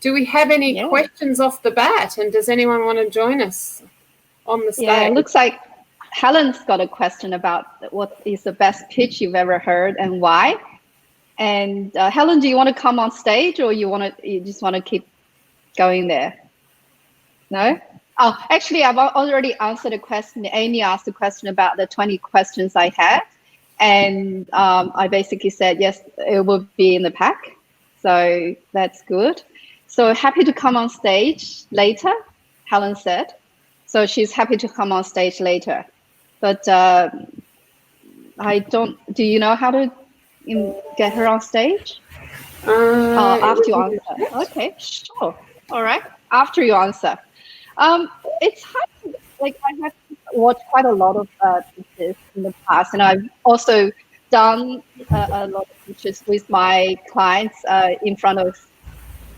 Do we have any questions off the bat? And does anyone want to join us on the stage? Yeah, it looks like Helen's got a question about what is the best pitch you've ever heard and why. And Helen, do you want to come on stage, or you just want to keep going there? No? Oh, actually, I've already answered a question. Amy asked a question about the 20 questions I had. And I basically said, yes, it will be in the pack. So that's good. So happy to come on stage later, Helen said. So she's happy to come on stage later. But do you know how to get her on stage? After you answer. Okay, sure. All right, after you answer. It's hard to, like, I have watched quite a lot of pitches in the past, and I've also done a lot of pitches with my clients in front of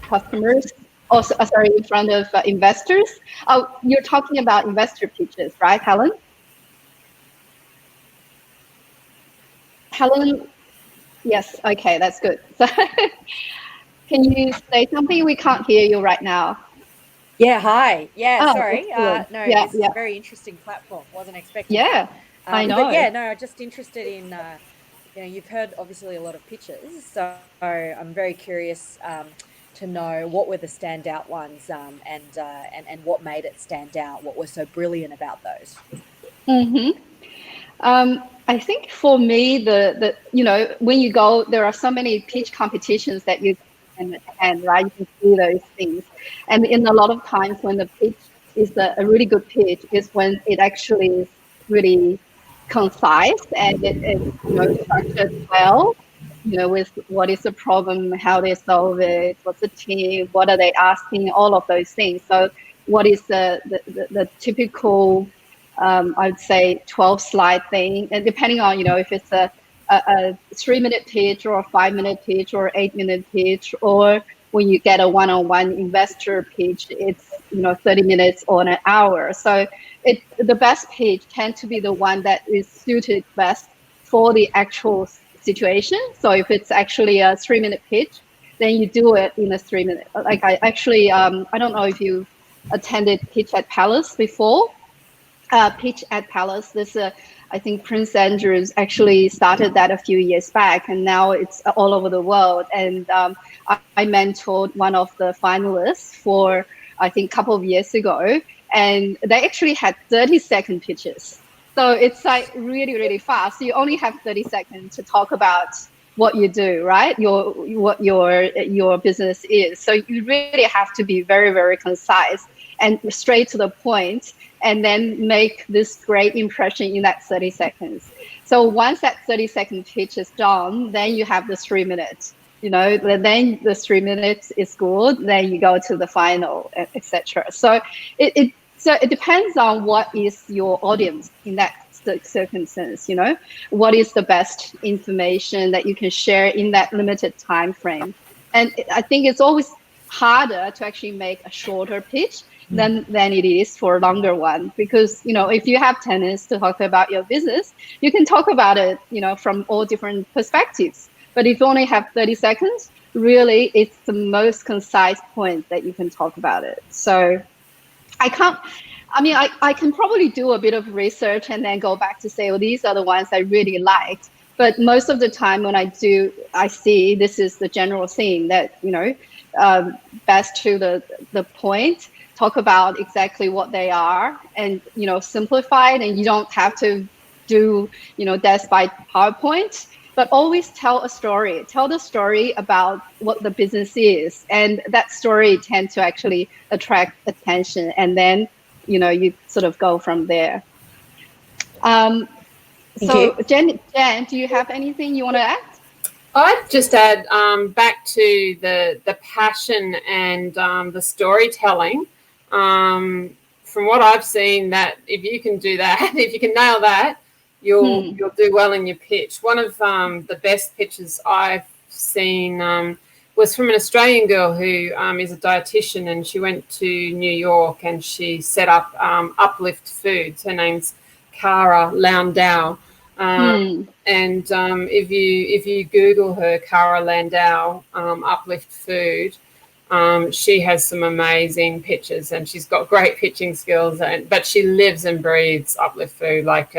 customers, also, sorry, in front of investors. Oh, you're talking about investor pitches, right, Helen? Helen, yes, okay, that's good. So, can you say something? We can't hear you right now. Yeah, hi. Yeah, sorry. This is a very interesting platform. Wasn't expecting that. I know. But yeah, no, just interested in, you've heard obviously a lot of pitches, so I'm very curious to know what were the standout ones and what made it stand out, what was so brilliant about those. I think for me, when you go, there are so many pitch competitions that you can attend, right? You can see those things. And in a lot of times when the pitch is a really good pitch is when it actually is really concise and it's structured well, with what is the problem, how they solve it, what's the team, what are they asking, all of those things. So what is the typical, I would say 12-slide thing, and depending on, if it's a 3-minute pitch or a 5-minute pitch or 8-minute pitch, or when you get a one-on-one investor pitch, it's 30 minutes or an hour. So the best pitch tends to be the one that is suited best for the actual situation. So if it's actually a 3-minute pitch, then you do it in a 3-minute. Like I actually, I don't know if you attended Pitch at Palace before. Pitch at Palace. This, I think Prince Andrews actually started that a few years back, and now it's all over the world. And I mentored one of the finalists for, I think, a couple of years ago, and they actually had 30-second pitches. So it's like really, really fast. You only have 30 seconds to talk about what you do, right? What your business is. So you really have to be very, very concise and straight to the point, and then make this great impression in that 30 seconds. So once that 30-second pitch is done, then you have the 3 minutes. Then the 3 minutes is good. Then you go to the final, etc. So it depends on what is your audience in that circumstance. What is the best information that you can share in that limited time frame. And I think it's always harder to actually make a shorter pitch than it is for a longer one, because if you have 10 minutes to talk about your business, you can talk about it from all different perspectives. But if you only have 30 seconds, really it's the most concise point that you can talk about it. So I can probably do a bit of research and then go back to say, these are the ones I really liked. But most of the time when I see this is the general theme that best to the point, talk about exactly what they are, and simplify it, and you don't have to do death by PowerPoint, but always tell a story. Tell the story about what the business is, and that story tends to actually attract attention, and then you sort of go from there. So Jen, do you have anything you want to add? I'd just add back to the passion and the storytelling. From what I've seen, that if you can do that, if you can nail that, you'll do well in your pitch. One of the best pitches I've seen was from an Australian girl who is a dietitian, and she went to New York and she set up Uplift Foods. Her name's Cara Landau. And if you Google her, Cara Landau, Uplift Food, She has some amazing pitches, and she's got great pitching skills. But she lives and breathes uplift food. Like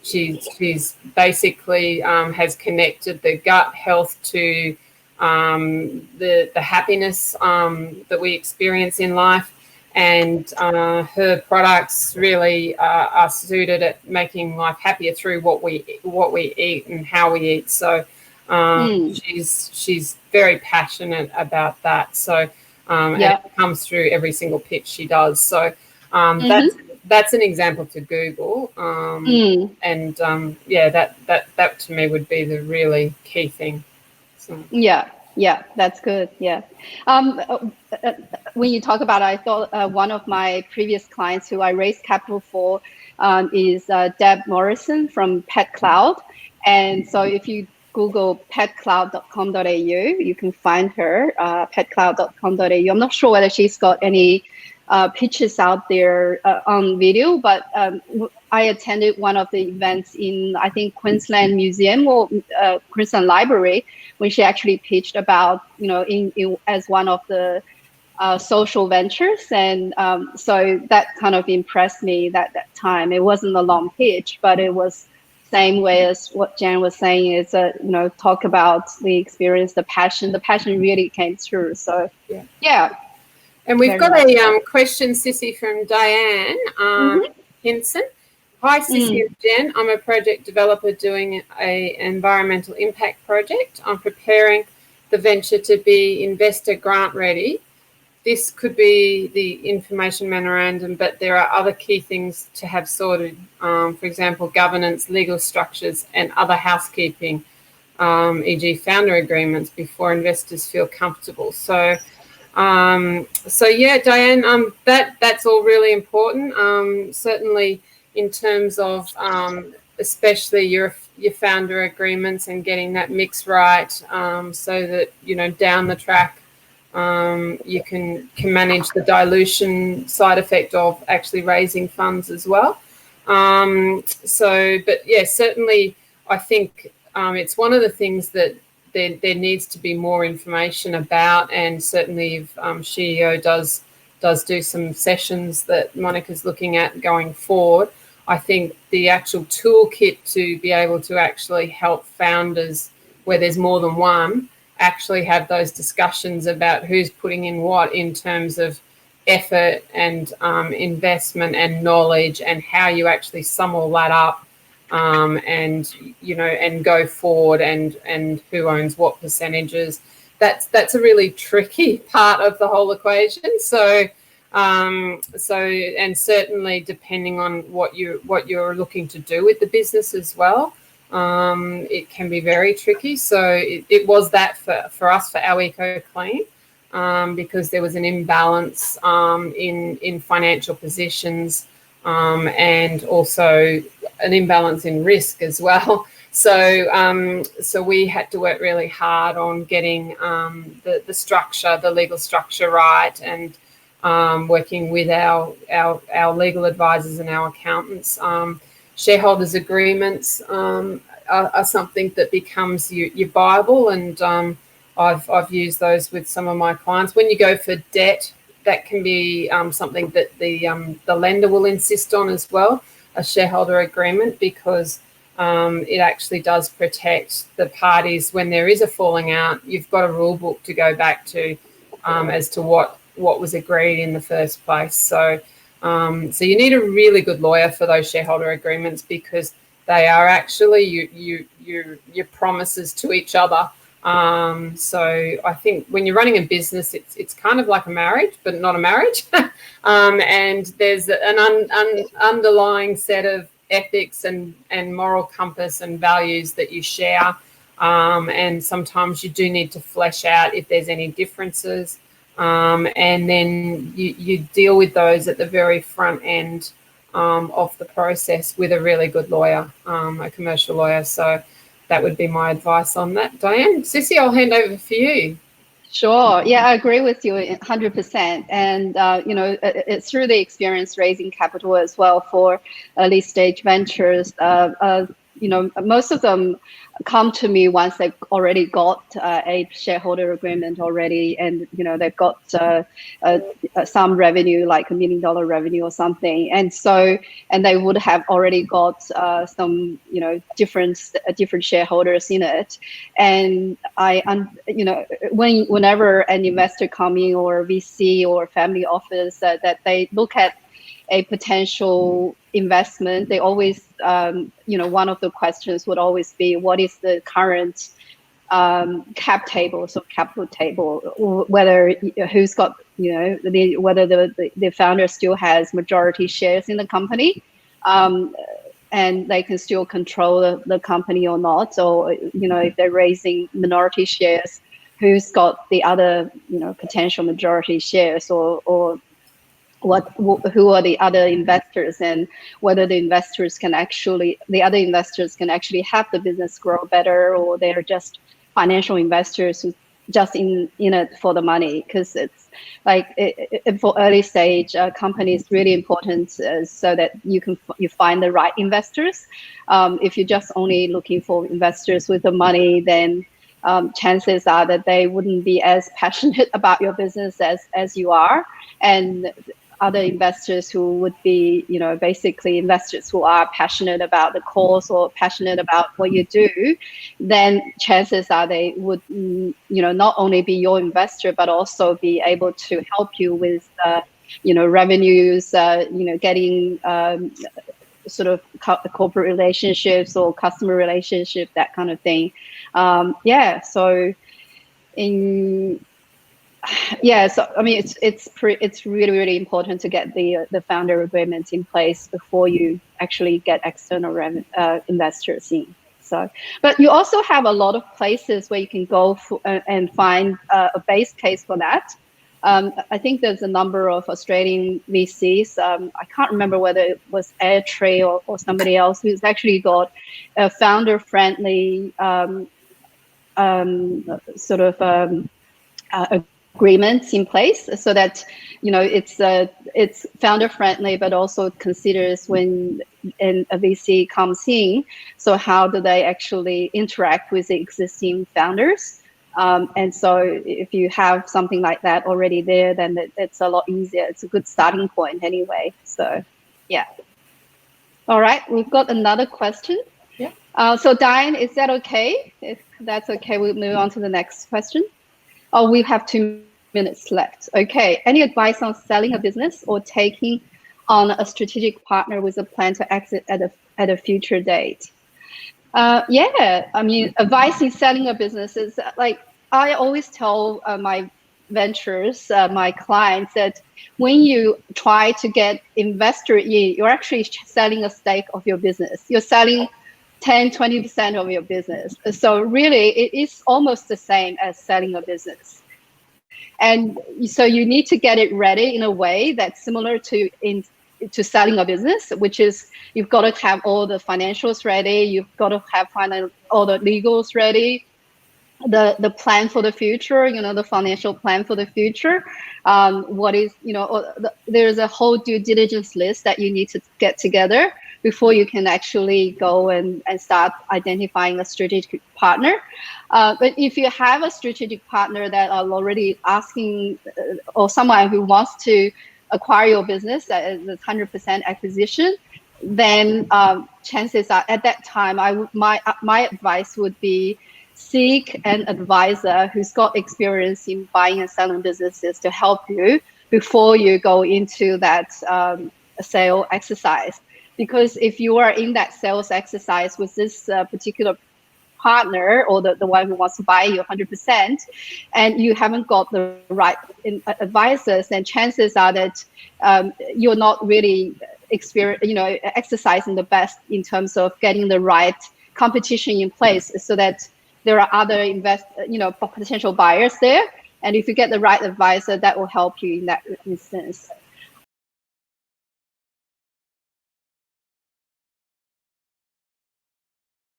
she's basically has connected the gut health to the happiness that we experience in life, and her products really are suited at making life happier through what we eat and how we eat. So she's very passionate about that. So and it comes through every single pitch she does. So that's an example to Google. And that to me would be the really key thing. So. Yeah, that's good. Yeah. When you talk about it, I thought one of my previous clients who I raised capital for is Deb Morrison from Pet Cloud. And so if you Google petcloud.com.au, you can find her, petcloud.com.au. I'm not sure whether she's got any pitches out there on video, but I attended one of the events in, I think, Queensland Museum or Queensland Library, when she actually pitched about, in as one of the social ventures. And so that kind of impressed me that time. It wasn't a long pitch, but it was same way as what Jan was saying, is talk about the experience, the passion really came through. So yeah. And we've got a question, Sissy, from Diane Hinson. Hi, Sissy and Jen. I'm a project developer doing an environmental impact project. I'm preparing the venture to be investor grant ready. This could be the information memorandum, but there are other key things to have sorted. For example, governance, legal structures, and other housekeeping, e.g. founder agreements, before investors feel comfortable. So yeah, Diane, that's all really important. Certainly in terms of especially your founder agreements and getting that mix right, so that down the track you can manage the dilution side effect of actually raising funds as well. But yeah, certainly I think it's one of the things that there needs to be more information about, and certainly if SheEO does do some sessions that Monica's looking at going forward, I think the actual toolkit to be able to actually help founders where there's more than one actually have those discussions about who's putting in what in terms of effort and investment and knowledge, and how you actually sum all that up, and go forward, and who owns what percentages. That's a really tricky part of the whole equation. So and certainly depending on what you're looking to do with the business as well, it can be very tricky. So it was that for us, for our Eco Clean, because there was an imbalance in financial positions, and also an imbalance in risk as well. So we had to work really hard on getting the structure, the legal structure right, and working with our legal advisors and our accountants. Shareholders agreements are something that becomes your Bible, and I've used those with some of my clients. When you go for debt, that can be something that the lender will insist on as well, a shareholder agreement, because it actually does protect the parties when there is a falling out. You've got a rule book to go back to as to what was agreed in the first place. So you need a really good lawyer for those shareholder agreements, because they are actually your promises to each other. So I think when you're running a business, it's kind of like a marriage, but not a marriage. And there's an underlying set of ethics and moral compass and values that you share. And sometimes you do need to flesh out if there's any differences. And then you deal with those at the very front end of the process with a really good lawyer, a commercial lawyer. So that would be my advice on that. Diane, Sissy, I'll hand over for you. Sure. Yeah, I agree with you 100%. And, it's through the experience raising capital as well for early stage ventures. most of them come to me once they've already got a shareholder agreement already, and they've got some revenue, like $1 million revenue or something, and they would have already got some different shareholders in it. And whenever an investor coming or VC or family office that they look at a potential investment, they always, one of the questions would always be, what is the current cap table, so capital table, whether who's got, whether the founder still has majority shares in the company, and they can still control the company or not, or if they're raising minority shares, who's got the other potential majority shares, or who are the other investors, and whether the other investors can actually have the business grow better, or they're just financial investors who just in it for the money. Because it's like for early stage companies, really important so that you find the right investors. If you're just only looking for investors with the money, then chances are that they wouldn't be as passionate about your business as you are. And other investors who would be, basically investors who are passionate about the cause or passionate about what you do, then chances are they would, not only be your investor, but also be able to help you with, revenues, getting sort of corporate relationships or customer relationship, that kind of thing. So I mean, it's really, really important to get the founder agreement in place before you actually get external investors in. So, but you also have a lot of places where you can go and find a base case for that. I think there's a number of Australian VCs. I can't remember whether it was Airtree or somebody else who's actually got a founder-friendly agreements in place, so that it's founder friendly, but also considers when a VC comes in, so how do they actually interact with the existing founders, and so if you have something like that already there, then it's a lot easier. It's a good starting point anyway. So yeah. All right, we've got another question. So Diane, is that okay? If that's okay, we'll move on to the next question. Oh, we have 2 minutes left. Okay. Any advice on selling a business or taking on a strategic partner with a plan to exit at a future date? I mean, advice in selling a business is like, I always tell my ventures, my clients, that when you try to get investor in, you're actually selling a stake of your business. You're selling 10-20% of your business. So really, it is almost the same as selling a business. And so you need to get it ready in a way that's similar to selling a business, which is you've got to have all the financials ready, you've got to have all the legals ready, the plan for the future, the financial plan for the future. There's a whole due diligence list that you need to get together before you can actually go and start identifying a strategic partner. But if you have a strategic partner that are already asking, or someone who wants to acquire your business as 100% acquisition, then chances are at that time, my advice would be seek an advisor who's got experience in buying and selling businesses to help you before you go into that sale exercise. Because if you are in that sales exercise with this particular partner, or the one who wants to buy you 100%, and you haven't got the right advisors, then chances are that you're not really exercising the best in terms of getting the right competition in place, so that there are other potential buyers there. And if you get the right advisor, that will help you in that instance.